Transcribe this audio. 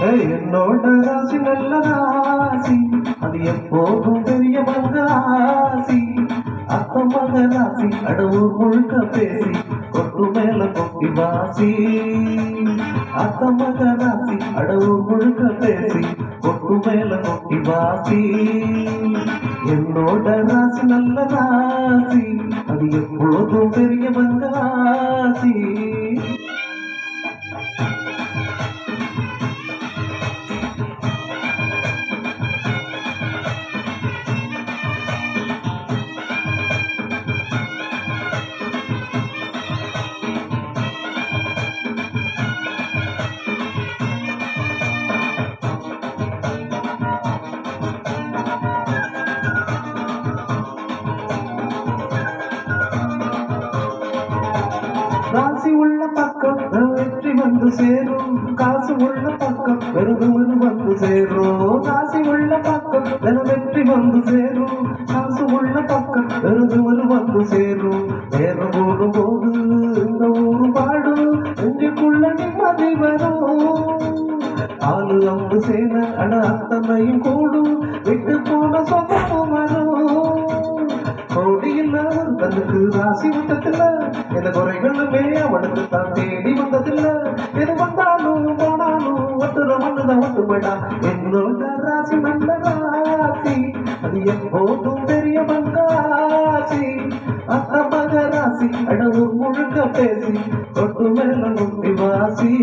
என்னோட ராசி நல்ல ராசி, அது எப்போதும் பெரிய மங்காசி. அத்தமக ராசி அடவூர் முழுக்க பேசி கொட்டு மேல கொட்டி வாசி. அத்தமக ராசி அடவூர் முழுக்க பேசி கொட்டு மேல கொட்டி வாசி. என்னோட ராசி நல்ல ராசி, அது எப்போதும் பெரிய மங்காசி. ராசி உள்ள பக்கம் வெற்றி வந்து சேரும், காசு உள்ள பக்கம் பெருதுமது வந்து சேரும். ராசி உள்ள பக்கம் வெற்றி வந்து சேரும், காசு உள்ள பக்கம் பெருதுமது வந்து சேரும். நேரம் போடும் போது இந்த ஊரு பாடும், நெஞ்சுக்குள்ள நிம்மதி வரும். ஆளு அம்பு சேன அட அத்தனையும் கூடும், விட்டு போன சொந்தமும் வரும். கோடியில் தனக்கு ராசி வந்ததில்ல, எந்த குறைகளுமே அவனுக்கு தான் தேடி வந்ததில்ல. எது வந்தாலும் போனாலும் ஒட்டுற மண்ணுதான் ஒட்டுமடா. என்னோட ராசி நல்ல ராசி, அது எப்போதும் பெரிய மங்காசி. அத்த மக ராசி அடவு முழுக்க பேசி தொட்டு மேல முட்டி வாசி.